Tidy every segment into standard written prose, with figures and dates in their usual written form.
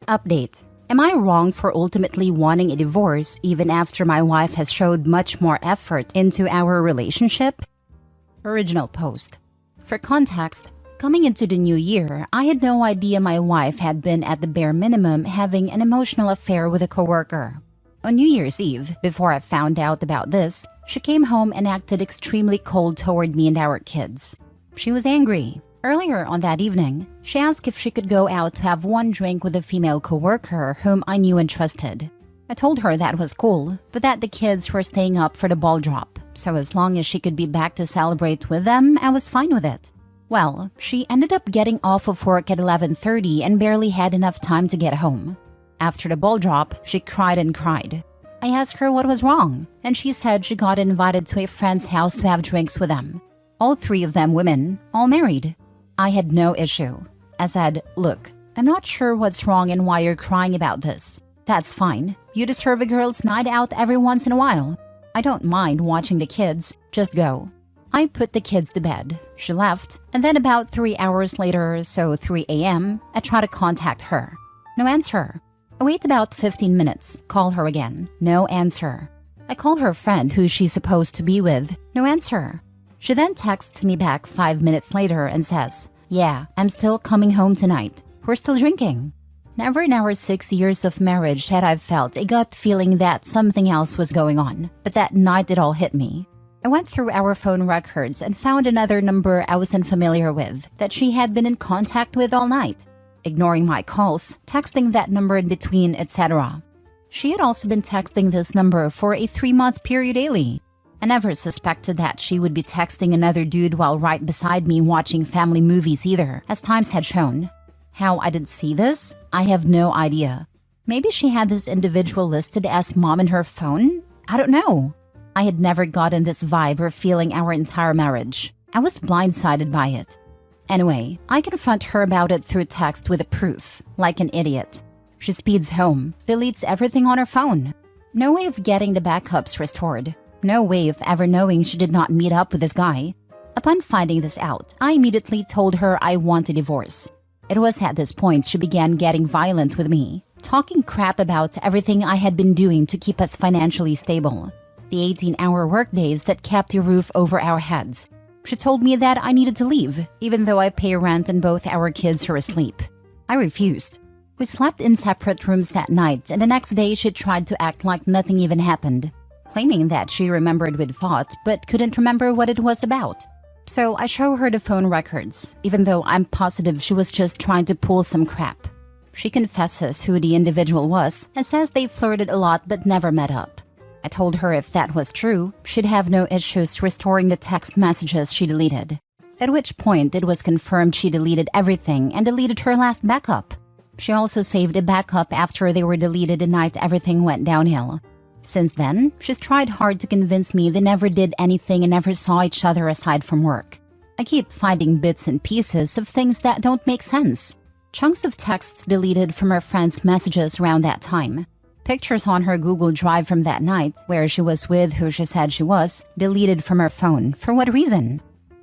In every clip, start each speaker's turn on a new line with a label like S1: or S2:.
S1: Update. Am I wrong for ultimately wanting a divorce even after my wife has showed much more effort into our relationship? Original post. For context, coming into the new year, I had no idea my wife had been at the bare minimum having an emotional affair with a coworker. On New Year's Eve, before I found out about this, she came home and acted extremely cold toward me and our kids. She was angry. Earlier on that evening, she asked if she could go out to have one drink with a female coworker whom I knew and trusted. I told her that was cool, but that the kids were staying up for the ball drop, so as long as she could be back to celebrate with them, I was fine with it. Well, she ended up getting off of work at 11:30 and barely had enough time to get home. After the ball drop, she cried and cried. I asked her what was wrong, and she said she got invited to a friend's house to have drinks with them. All three of them women, all married. I had no issue. I said, "Look, I'm not sure what's wrong and why you're crying about this. That's fine. You deserve a girl's night out every once in a while. I don't mind watching the kids. Just go." I put the kids to bed. She left, and then about 3 hours later, so 3 a.m., I tried to contact her. No answer. I wait about 15 minutes, call her again. No answer. I call her friend who she's supposed to be with. No answer. She then texts me back 5 minutes later and says, "Yeah, I'm still coming home tonight. We're still drinking." Never in our 6 years of marriage had I felt a gut feeling that something else was going on, but that night it all hit me. I went through our phone records and found another number I was unfamiliar with that she had been in contact with all night. Ignoring my calls, texting that number in between, etc. She had also been texting this number for a 3-month period daily. I never suspected that she would be texting another dude while right beside me watching family movies either, as times had shown. How I did see this? I have no idea. Maybe she had this individual listed as mom in her phone? I don't know. I had never gotten this vibe or feeling our entire marriage. I was blindsided by it. Anyway, I confront her about it through text with a proof, like an idiot. She speeds home, deletes everything on her phone. No way of getting the backups restored. No way of ever knowing she did not meet up with this guy. Upon finding this out, I immediately told her I want a divorce. It was at this point she began getting violent with me, talking crap about everything I had been doing to keep us financially stable. The 18-hour workdays that kept a roof over our heads. She told me that I needed to leave, even though I pay rent and both our kids are asleep. I refused. We slept in separate rooms that night, and the next day she tried to act like nothing even happened, claiming that she remembered we'd fought but couldn't remember what it was about. So I show her the phone records, even though I'm positive she was just trying to pull some crap. She confesses who the individual was and says they flirted a lot but never met up. I told her if that was true, she'd have no issues restoring the text messages she deleted. At which point it was confirmed she deleted everything and deleted her last backup. She also saved a backup after they were deleted the night everything went downhill. Since then, she's tried hard to convince me they never did anything and never saw each other aside from work. I keep finding bits and pieces of things that don't make sense. Chunks of texts deleted from her friends' messages around that time. Pictures on her Google Drive from that night, where she was with who she said she was, deleted from her phone. For what reason?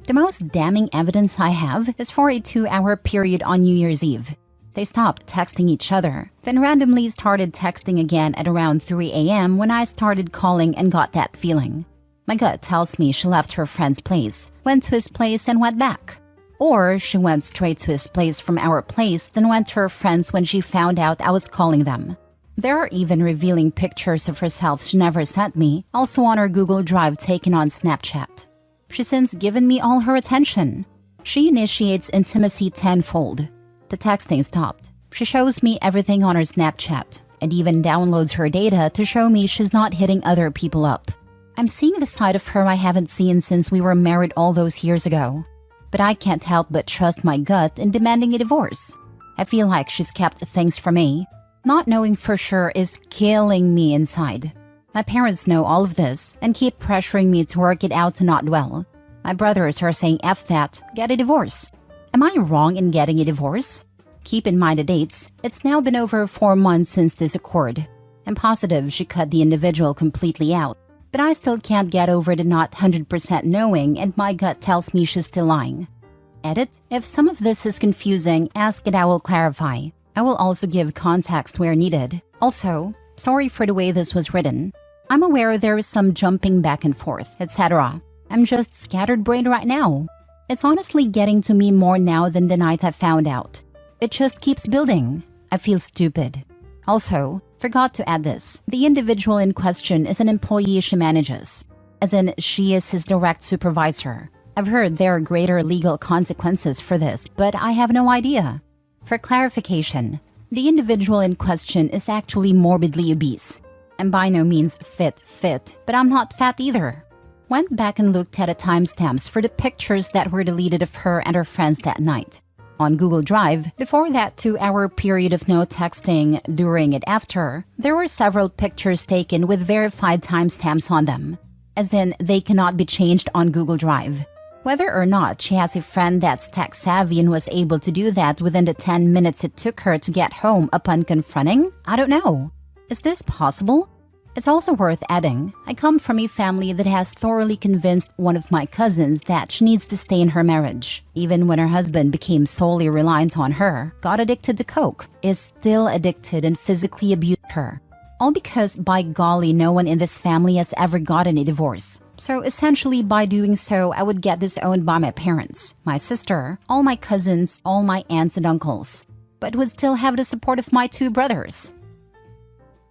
S1: The most damning evidence I have is for a 2-hour period on New Year's Eve. They stopped texting each other, then randomly started texting again at around 3 a.m. when I started calling and got that feeling. My gut tells me she left her friend's place, went to his place and went back. Or she went straight to his place from our place, then went to her friends when she found out I was calling them. There are even revealing pictures of herself she never sent me, also on her Google Drive taken on Snapchat. She's since given me all her attention. She initiates intimacy tenfold. The texting stopped. She shows me everything on her Snapchat and even downloads her data to show me she's not hitting other people up. I'm seeing the side of her I haven't seen since we were married all those years ago. But I can't help but trust my gut in demanding a divorce. I feel like she's kept things from me. Not knowing for sure is killing me inside. My parents know all of this and keep pressuring me to work it out to not dwell. My brothers are saying F that, get a divorce. Am I wrong in getting a divorce? Keep in mind the dates. It's now been over 4 months since this occurred. I'm positive she cut the individual completely out, but I still can't get over the not 100% knowing, and my gut tells me she's still lying. Edit: if some of this is confusing, ask and I will clarify. I will also give context where needed. Also, sorry for the way this was written. I'm aware there is some jumping back and forth, etc. I'm just scattered brained right now. It's honestly getting to me more now than the night I found out. It just keeps building. I feel stupid. Also, forgot to add this. The individual in question is an employee she manages, as in she is his direct supervisor. I've heard there are greater legal consequences for this, but I have no idea. For clarification, the individual in question is actually morbidly obese. I'm by no means fit, but I'm not fat either. Went back and looked at the timestamps for the pictures that were deleted of her and her friends that night. On Google Drive, before that 2-hour period of no texting, during and after, there were several pictures taken with verified timestamps on them, as in they cannot be changed on Google Drive. Whether or not she has a friend that's tech-savvy and was able to do that within the 10 minutes it took her to get home upon confronting, I don't know. Is this possible? It's also worth adding, I come from a family that has thoroughly convinced one of my cousins that she needs to stay in her marriage, even when her husband became solely reliant on her, got addicted to coke, is still addicted and physically abused her. All because, by golly, no one in this family has ever gotten a divorce. So essentially, by doing so, I would get disowned by my parents, my sister, all my cousins, all my aunts and uncles, but would still have the support of my 2 brothers.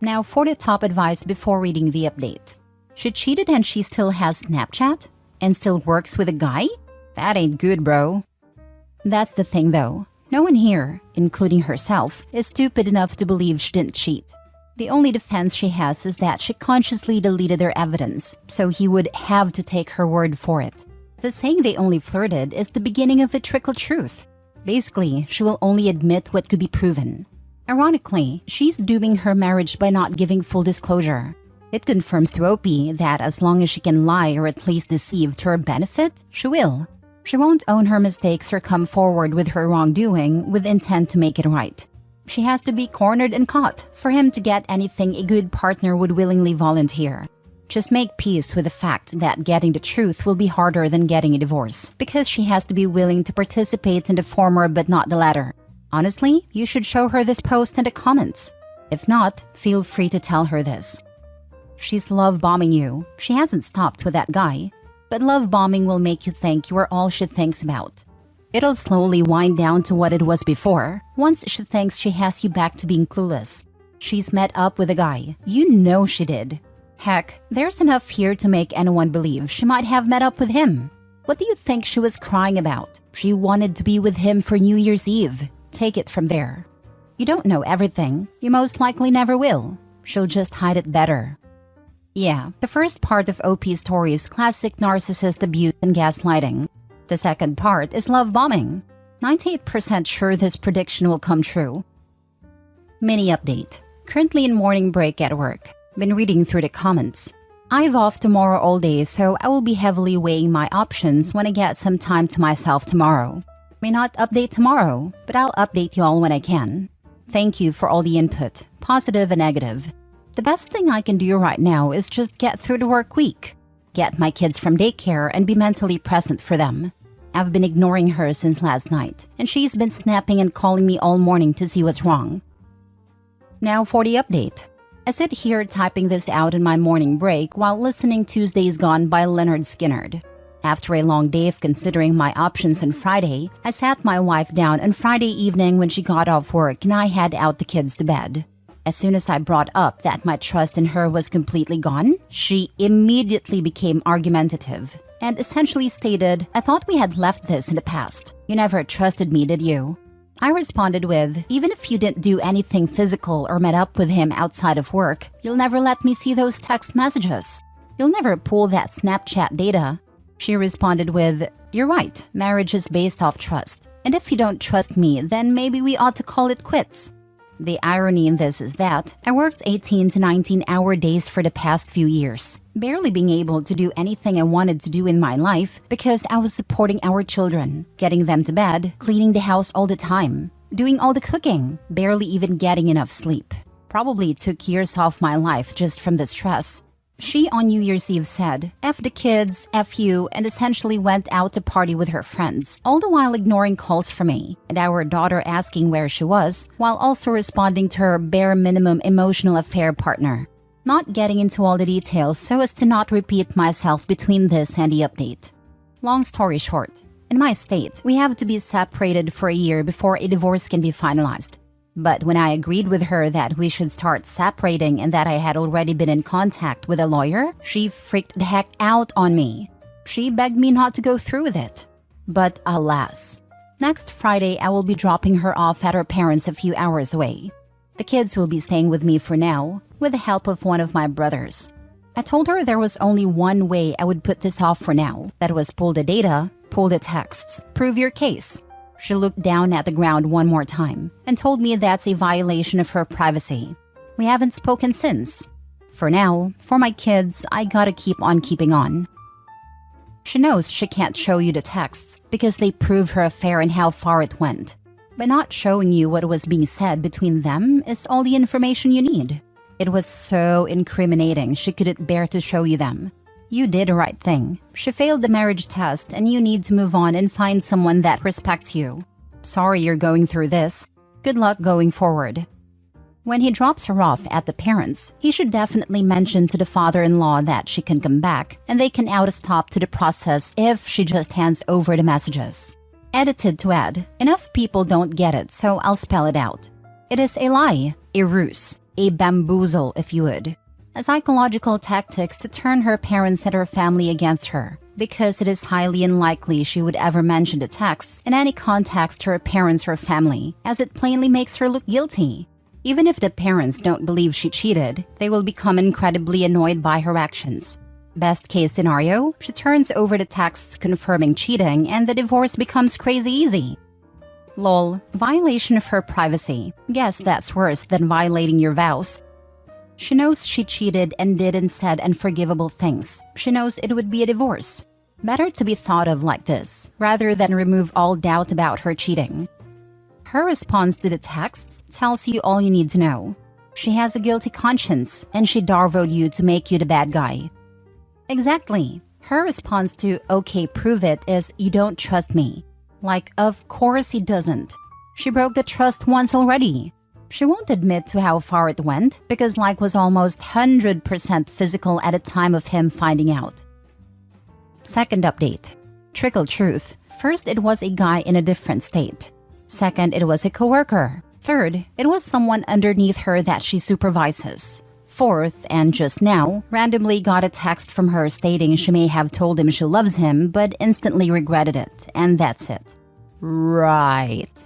S1: Now for the top advice before reading the update. She cheated and she still has Snapchat? And still works with a guy? That ain't good, bro. That's the thing though. No one here, including herself, is stupid enough to believe she didn't cheat. The only defense she has is that she consciously deleted their evidence, so he would have to take her word for it. The saying they only flirted is the beginning of a trickle truth. Basically, she will only admit what could be proven. Ironically, she's dooming her marriage by not giving full disclosure. It confirms to OP that as long as she can lie or at least deceive to her benefit, she will. She won't own her mistakes or come forward with her wrongdoing with intent to make it right. She has to be cornered and caught for him to get anything a good partner would willingly volunteer. Just make peace with the fact that getting the truth will be harder than getting a divorce, because she has to be willing to participate in the former but not the latter. Honestly, you should show her this post in the comments. If not, feel free to tell her this. She's love bombing you. She hasn't stopped with that guy. But love bombing will make you think you are all she thinks about. It'll slowly wind down to what it was before, once she thinks she has you back to being clueless. She's met up with a guy. You know she did. Heck, there's enough here to make anyone believe she might have met up with him. What do you think she was crying about? She wanted to be with him for New Year's Eve. Take it from there. You don't know everything. You most likely never will. She'll just hide it better. Yeah, the first part of OP's story is classic narcissist abuse and gaslighting. The second part is love bombing. 98% sure this prediction will come true. Mini update. Currently in morning break at work. Been reading through the comments. I've off tomorrow all day, so I will be heavily weighing my options when I get some time to myself tomorrow. May not update tomorrow, but I'll update y'all when I can. Thank you for all the input, positive and negative. The best thing I can do right now is just get through the work week, get my kids from daycare and be mentally present for them. I've been ignoring her since last night, and she's been snapping and calling me all morning to see what's wrong. Now for the update. I sit here typing this out in my morning break while listening Tuesdays Gone by Leonard Skinnard. After a long day of considering my options on Friday, I sat my wife down on Friday evening when she got off work and I had out the kids to bed. As soon as I brought up that my trust in her was completely gone, she immediately became argumentative and essentially stated, "I thought we had left this in the past. You never trusted me, did you?" I responded with, "Even if you didn't do anything physical or met up with him outside of work, you'll never let me see those text messages. You'll never pull that Snapchat data." She responded with, "You're right, marriage is based off trust. And if you don't trust me, then maybe we ought to call it quits." The irony in this is that I worked 18 to 19-hour days for the past few years, barely being able to do anything I wanted to do in my life because I was supporting our children, getting them to bed, cleaning the house all the time, doing all the cooking, barely even getting enough sleep. Probably took years off my life just from the stress. She on New Year's Eve said, F the kids, F you, and essentially went out to party with her friends, all the while ignoring calls from me, and our daughter asking where she was, while also responding to her bare minimum emotional affair partner. Not getting into all the details so as to not repeat myself between this and the update. Long story short, in my state, we have to be separated for a year before a divorce can be finalized. But when I agreed with her that we should start separating and that I had already been in contact with a lawyer, she freaked the heck out on me. She begged me not to go through with it. But alas, next Friday I will be dropping her off at her parents' a few hours away. The kids will be staying with me for now, with the help of one of my brothers. I told her there was only one way I would put this off for now. That was pull the data, pull the texts, prove your case. She looked down at the ground one more time and told me that's a violation of her privacy. We haven't spoken since. For now, for my kids, I gotta keep on keeping on. She knows she can't show you the texts because they prove her affair and how far it went. By not showing you what was being said between them is all the information you need. It was so incriminating she couldn't bear to show you them. You did the right thing. She failed the marriage test and you need to move on and find someone that respects you. Sorry you're going through this. Good luck going forward. When he drops her off at the parents', he should definitely mention to the father-in-law that she can come back and they can add a stop to the process if she just hands over the messages. Edited to add, enough people don't get it, so I'll spell it out. It is a lie, a ruse, a bamboozle if you would. A psychological tactics to turn her parents and her family against her, because it is highly unlikely she would ever mention the texts in any contacts to her parents or family, as it plainly makes her look guilty. Even if the parents don't believe she cheated, they will become incredibly annoyed by her actions. Best case scenario, she turns over the texts confirming cheating and the divorce becomes crazy easy. Lol, violation of her privacy. Guess that's worse than violating your vows. She knows she cheated and did and said unforgivable things. She knows it would be a divorce. Better to be thought of like this, rather than remove all doubt about her cheating. Her response to the texts tells you all you need to know. She has a guilty conscience, and she darvoed you to make you the bad guy. Exactly. Her response to, okay, prove it, is, you don't trust me. Like, of course he doesn't. She broke the trust once already. She won't admit to how far it went because like was almost 100% physical at the time of him finding out. Second update. Trickle truth. First, it was a guy in a different state. Second, it was a coworker. Third, it was someone underneath her that she supervises. Fourth, and just now, randomly got a text from her stating she may have told him she loves him but instantly regretted it, and that's it. Right.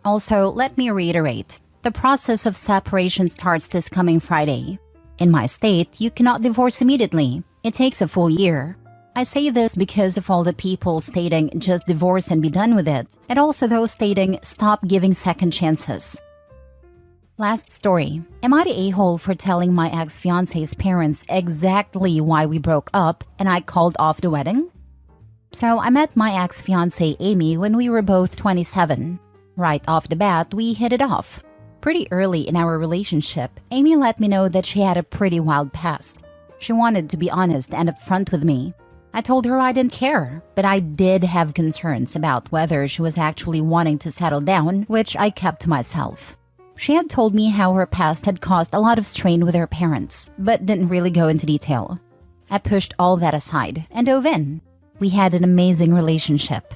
S1: Also, let me reiterate. The process of separation starts this coming Friday. In my state, you cannot divorce immediately. It takes a full year. I say this because of all the people stating just divorce and be done with it, and also those stating stop giving second chances. Last story. Am I the a-hole for telling my ex-fiance's parents exactly why we broke up and I called off the wedding? So I met my ex-fiance Amy when we were both 27. Right off the bat, we hit it off. Pretty early in our relationship, Amy let me know that she had a pretty wild past. She wanted to be honest and upfront with me. I told her I didn't care, but I did have concerns about whether she was actually wanting to settle down, which I kept to myself. She had told me how her past had caused a lot of strain with her parents, but didn't really go into detail. I pushed all that aside and dove in. We had an amazing relationship.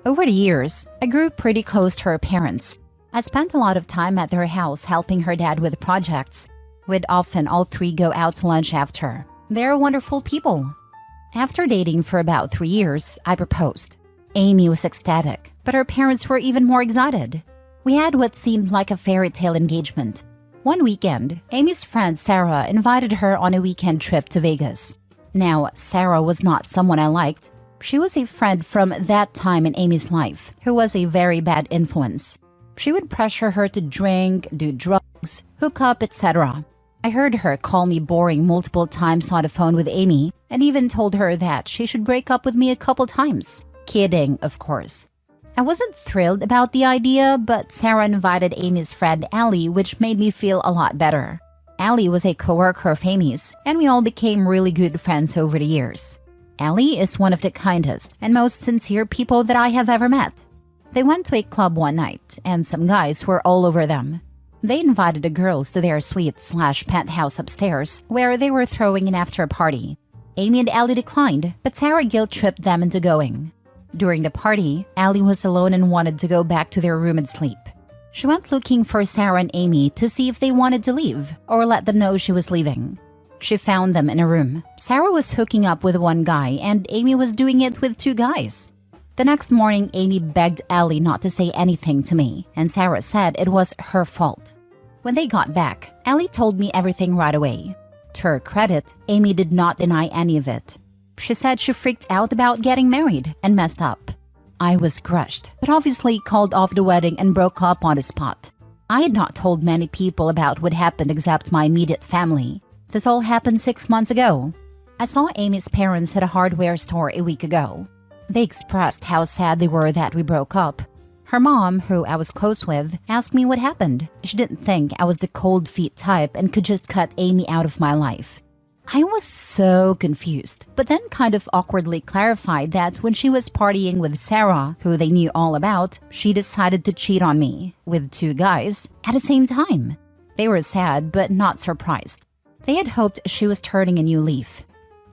S1: Over the years, I grew pretty close to her parents. I spent a lot of time at their house helping her dad with projects. We'd often all three go out to lunch after. They're wonderful people. After dating for about 3 years, I proposed. Amy was ecstatic, but her parents were even more excited. We had what seemed like a fairy tale engagement. One weekend, Amy's friend Sarah invited her on a weekend trip to Vegas. Now, Sarah was not someone I liked. She was a friend from that time in Amy's life who was a very bad influence. She would pressure her to drink, do drugs, hook up, etc. I heard her call me boring multiple times on the phone with Amy and even told her that she should break up with me a couple times. Kidding, of course. I wasn't thrilled about the idea, but Sarah invited Amy's friend Allie, which made me feel a lot better. Allie was a coworker of Amy's, and we all became really good friends over the years. Allie is one of the kindest and most sincere people that I have ever met. They went to a club one night, and some guys were all over them. They invited the girls to their suite/penthouse upstairs, where they were throwing an after-party. Amy and Allie declined, but Sarah guilt-tripped them into going. During the party, Allie was alone and wanted to go back to their room and sleep. She went looking for Sarah and Amy to see if they wanted to leave or let them know she was leaving. She found them in a room. Sarah was hooking up with one guy and Amy was doing it with two guys. The next morning, Amy begged Allie not to say anything to me, and Sarah said it was her fault. When they got back, Allie told me everything right away. To her credit, Amy did not deny any of it. She said she freaked out about getting married and messed up. I was crushed, but obviously called off the wedding and broke up on the spot. I had not told many people about what happened except my immediate family. This all happened 6 months ago. I saw Amy's parents at a hardware store a week ago. They expressed how sad they were that we broke up. Her mom, who I was close with, asked me what happened. She didn't think I was the cold feet type and could just cut Amy out of my life. I was so confused, but then kind of awkwardly clarified that when she was partying with Sarah, who they knew all about, she decided to cheat on me with two guys at the same time. They were sad but not surprised. They had hoped she was turning a new leaf.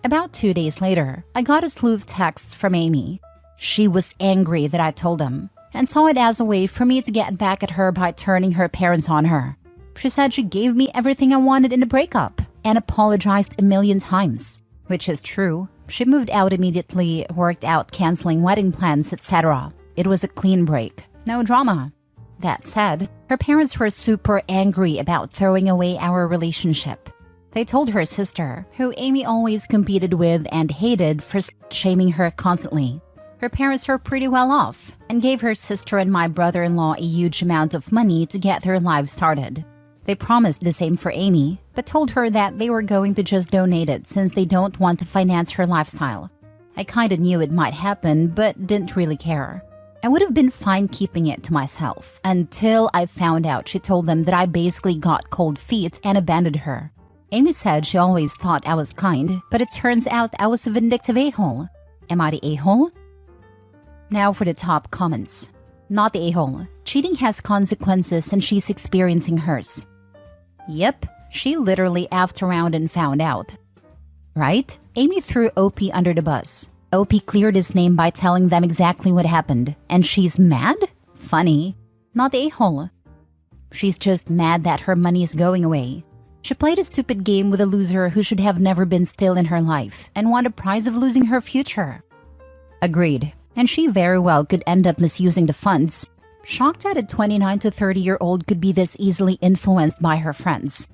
S1: About 2 days later, I got a slew of texts from Amy. She was angry that I told them and saw it as a way for me to get back at her by turning her parents on her. She said she gave me everything I wanted in the breakup and apologized a million times, which is true. She moved out immediately, worked out canceling wedding plans, etc. It was a clean break, no drama. That said, her parents were super angry about throwing away our relationship. They told her sister, who Amy always competed with and hated, for shaming her constantly. Her parents were pretty well off and gave her sister and my brother-in-law a huge amount of money to get their lives started. They promised the same for Amy, but told her that they were going to just donate it since they don't want to finance her lifestyle. I kinda knew it might happen, but didn't really care. I would have been fine keeping it to myself until I found out she told them that I basically got cold feet and abandoned her. Amy said she always thought I was kind, but it turns out I was a vindictive a-hole. Am I the a-hole? Now for the top comments. Not the a-hole. Cheating has consequences and she's experiencing hers. Yep, she literally effed around and found out. Right? Amy threw OP under the bus. OP cleared his name by telling them exactly what happened. And she's mad? Funny. Not the a-hole. She's just mad that her money is going away. She played a stupid game with a loser who should have never been still in her life and won a prize of losing her future. Agreed. And she very well could end up misusing the funds. Shocked that a 29 to 30-year-old could be this easily influenced by her friends.